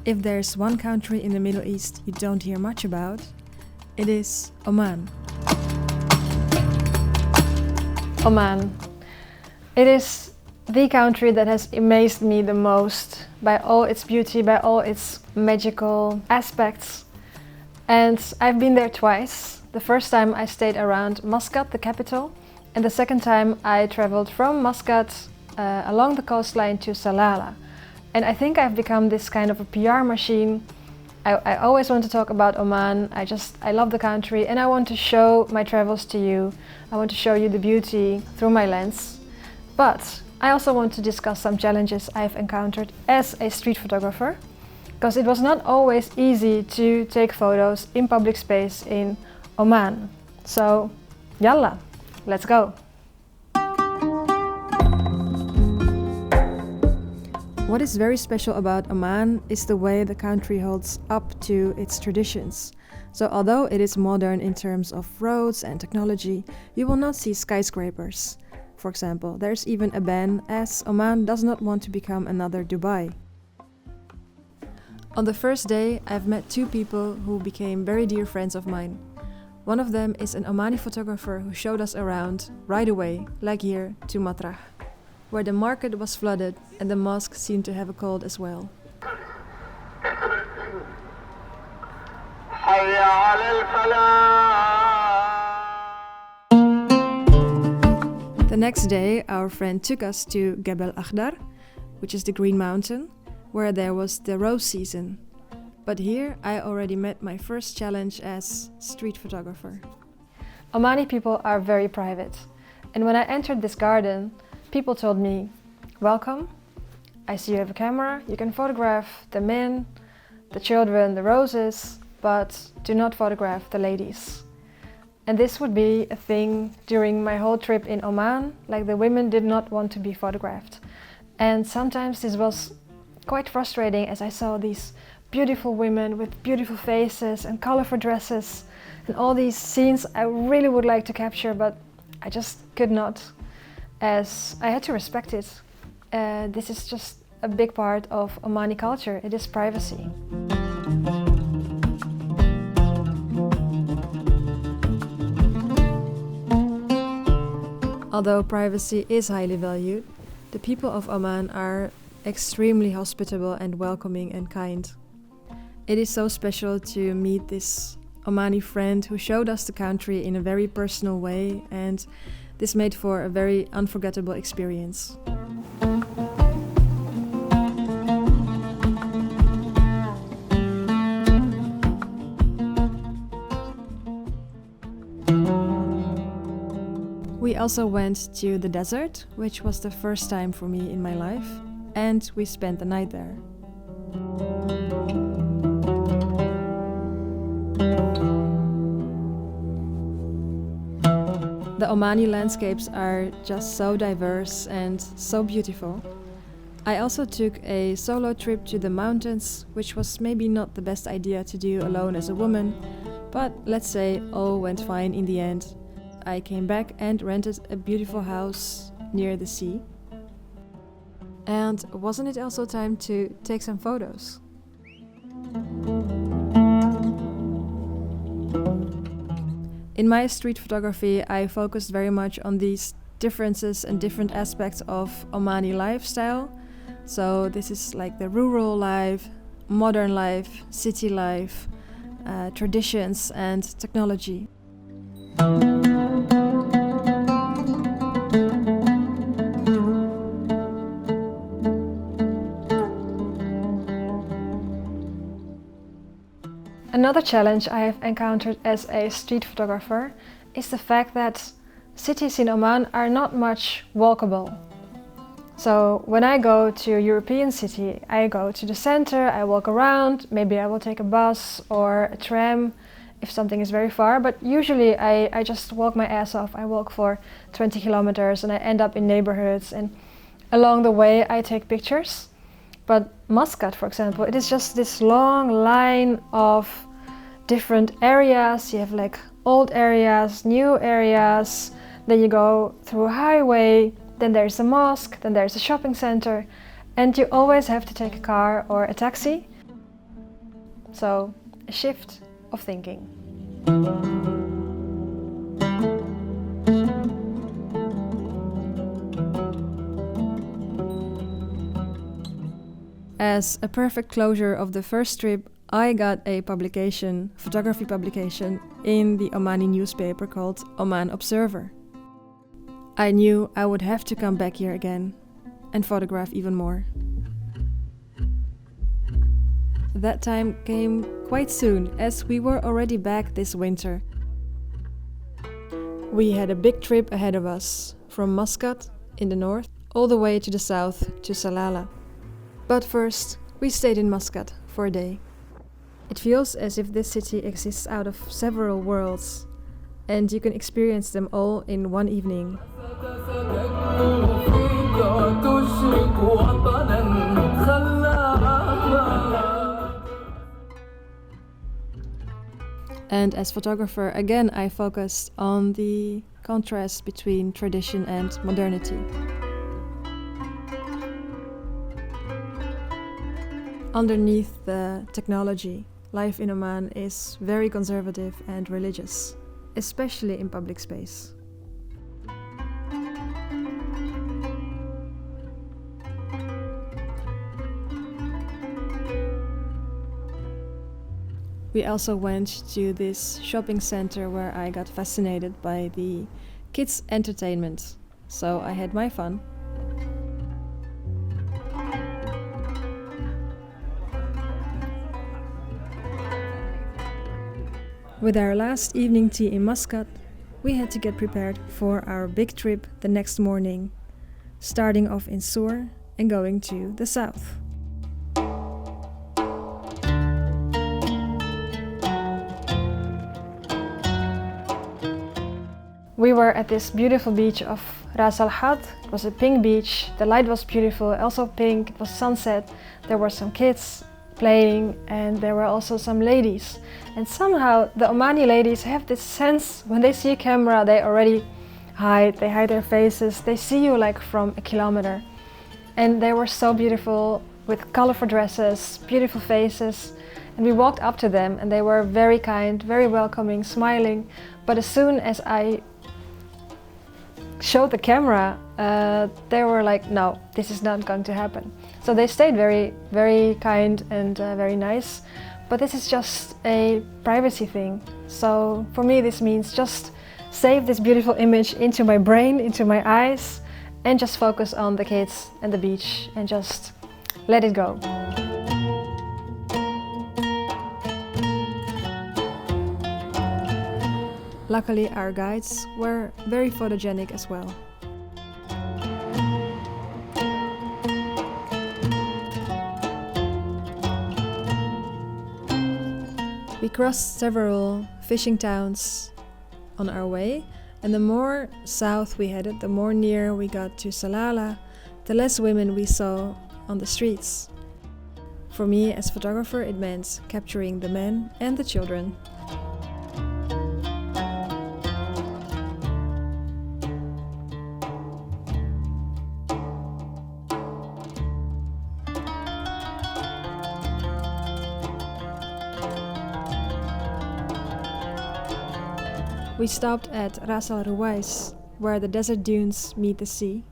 If there's one country in the Middle East you don't hear much about, it is Oman. Oman. It is the country that has amazed me the most by all its beauty, by all its magical aspects. And I've been there twice. The first time I stayed around Muscat, the capital, and the second time I traveled from Muscat along the coastline to Salalah. And I think I've become this kind of a PR machine. I always want to talk about Oman. I love the country and I want to show my travels to you. I want to show you the beauty through my lens. But I also want to discuss some challenges I've encountered as a street photographer, because it was not always easy to take photos in public space in Oman. So, yalla, let's go. What is very special about Oman is the way the country holds up to its traditions. So although it is modern in terms of roads and technology, you will not see skyscrapers. For example, there's even a ban, as Oman does not want to become another Dubai. On the first day, I've met two people who became very dear friends of mine. One of them is an Omani photographer who showed us around right away, like here, to Matrah, where the market was flooded and the mosque seemed to have a cold as well. The next day, our friend took us to Jabal Akhdar, which is the Green Mountain, where there was the rose season. But here I already met my first challenge as street photographer. Omani people are very private. And when I entered this garden, people told me, "Welcome, I see you have a camera, you can photograph the men, the children, the roses, but do not photograph the ladies." And this would be a thing during my whole trip in Oman, like the women did not want to be photographed. And sometimes this was quite frustrating as I saw these beautiful women with beautiful faces and colorful dresses and all these scenes I really would like to capture, but I just could not, as I had to respect it. This is just a big part of Omani culture. It is privacy. Although privacy is highly valued, the people of Oman are extremely hospitable and welcoming and kind. It is so special to meet this Omani friend who showed us the country in a very personal way, and this made for a very unforgettable experience. We also went to the desert, which was the first time for me in my life, and we spent the night there. The Omani landscapes are just so diverse and so beautiful. I also took a solo trip to the mountains, which was maybe not the best idea to do alone as a woman, but let's say all went fine in the end. I came back and rented a beautiful house near the sea. And wasn't it also time to take some photos? In my street photography, I focused very much on these differences and different aspects of Omani lifestyle. So this is like the rural life, modern life, city life, traditions and technology. Another challenge I have encountered as a street photographer is the fact that cities in Oman are not much walkable. So when I go to a European city, I go to the center, I walk around, maybe I will take a bus or a tram if something is very far, but usually I just walk my ass off. I walk for 20 kilometers and I end up in neighborhoods, and along the way I take pictures. But Muscat, for example, it is just this long line of different areas. You have like old areas, new areas, then you go through a highway, then there's a mosque, then there's a shopping center, and you always have to take a car or a taxi. So, a shift of thinking. As a perfect closure of the first trip, I got a publication, photography publication, in the Omani newspaper called Oman Observer. I knew I would have to come back here again and photograph even more. That time came quite soon, as we were already back this winter. We had a big trip ahead of us, from Muscat in the north all the way to the south to Salalah. But first, we stayed in Muscat for a day. It feels as if this city exists out of several worlds, and you can experience them all in one evening. And as photographer, again, I focused on the contrast between tradition and modernity. Underneath the technology, life in Oman is very conservative and religious, especially in public space. We also went to this shopping center where I got fascinated by the kids' entertainment, so I had my fun. With our last evening tea in Muscat, we had to get prepared for our big trip the next morning, starting off in Sour and going to the south. We were at this beautiful beach of Ras Al Had. It was a pink beach, the light was beautiful, also pink, it was sunset. There were some kids playing and there were also some ladies. And somehow the Omani ladies have this sense, when they see a camera they already hide their faces, they see you like from a kilometer. And they were so beautiful with colorful dresses, beautiful faces. And we walked up to them and they were very kind, very welcoming, smiling. But as soon as I showed the camera, they were like, no, this is not going to happen. So they stayed very, very kind and very nice. But this is just a privacy thing. So for me this means just save this beautiful image into my brain, into my eyes, and just focus on the kids and the beach and just let it go. Luckily, our guides were very photogenic as well. We crossed several fishing towns on our way, and the more south we headed, the more near we got to Salalah, the less women we saw on the streets. For me, as photographer, it meant capturing the men and the children. We stopped at Ras Al Ruwais, where the desert dunes meet the sea.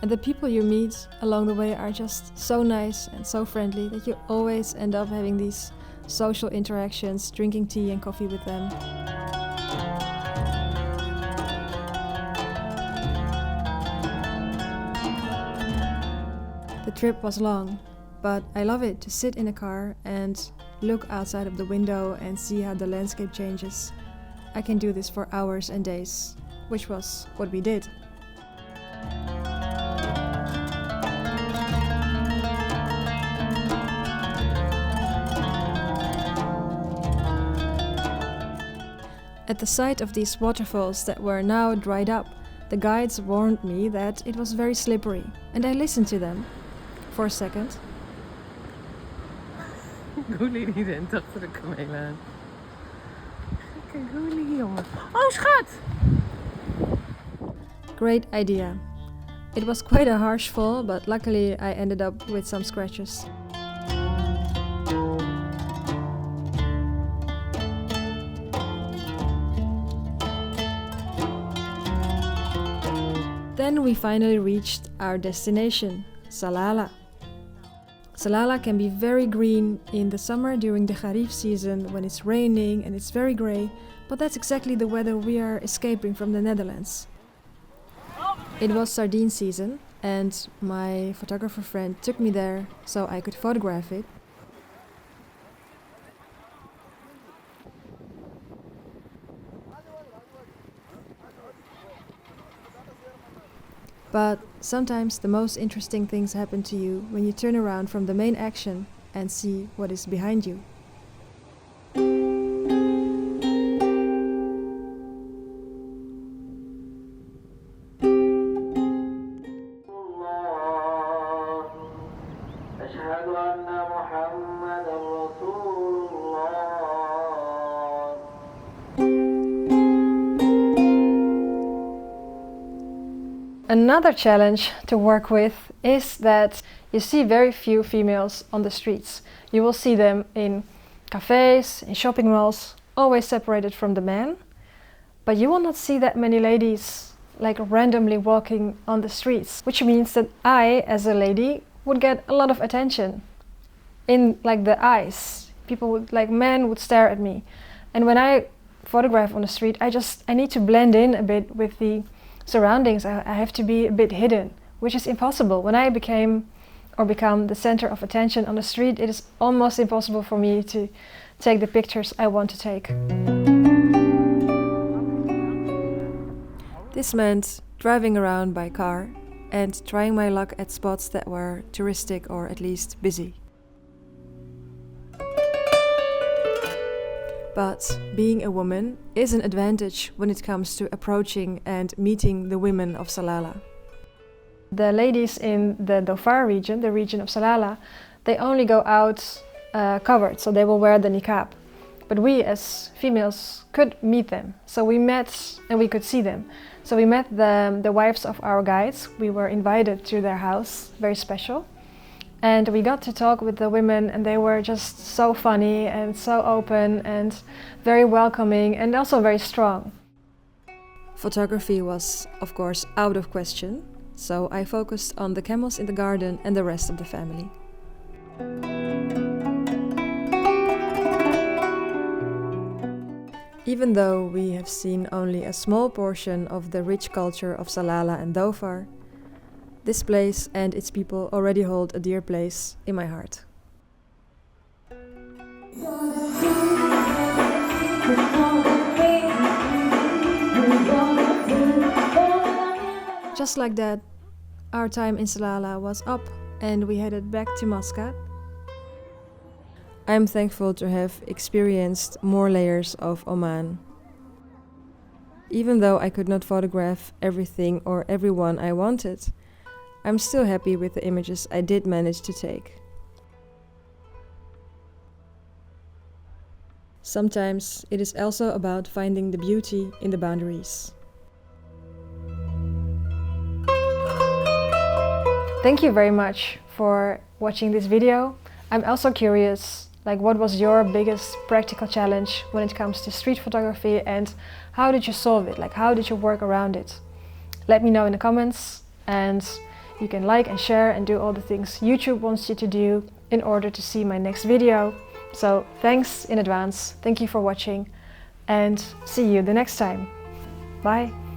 And the people you meet along the way are just so nice and so friendly that you always end up having these social interactions, drinking tea and coffee with them. The trip was long, but I love it to sit in a car and look outside of the window and see how the landscape changes. I can do this for hours and days, which was what we did. At the sight of these waterfalls that were now dried up, the guides warned me that it was very slippery, and I listened to them for a second. Goelie die rent achter de kameel aan. Kijk, Goelie, jongen. Oh, schat! Great idea. It was quite a harsh fall, but luckily I ended up with some scratches. Then we finally reached our destination, Salalah. Salalah can be very green in the summer during the Kharif season when it's raining and it's very grey, but that's exactly the weather we are escaping from the Netherlands. It was sardine season and my photographer friend took me there so I could photograph it. But sometimes the most interesting things happen to you when you turn around from the main action and see what is behind you. Another challenge to work with is that you see very few females on the streets. You will see them in cafes, in shopping malls, always separated from the men. But you will not see that many ladies like randomly walking on the streets, which means that I, as a lady, would get a lot of attention in like the eyes. People would, like men would stare at me. And when I photograph on the street, I need to blend in a bit with the surroundings. I have to be a bit hidden, which is impossible. When I become the center of attention on the street, it is almost impossible for me to take the pictures I want to take. This meant driving around by car and trying my luck at spots that were touristic or at least busy. But being a woman is an advantage when it comes to approaching and meeting the women of Salalah. The ladies in the Dhofar region, the region of Salalah, they only go out covered, so they will wear the niqab. But we as females could meet them, so we met and we could see them. So we met the wives of our guides. We were invited to their house, very special. And we got to talk with the women and they were just so funny and so open and very welcoming and also very strong. Photography was, of course, out of question, so I focused on the camels in the garden and the rest of the family. Even though we have seen only a small portion of the rich culture of Salalah and Dhofar, this place and its people already hold a dear place in my heart. Just like that, our time in Salalah was up and we headed back to Muscat. I'm thankful to have experienced more layers of Oman. Even though I could not photograph everything or everyone I wanted, I'm still happy with the images I did manage to take. Sometimes it is also about finding the beauty in the boundaries. Thank you very much for watching this video. I'm also curious, what was your biggest practical challenge when it comes to street photography and how did you solve it? How did you work around it? Let me know in the comments, and you can like and share and do all the things YouTube wants you to do in order to see my next video. So thanks in advance, thank you for watching and see you the next time. Bye!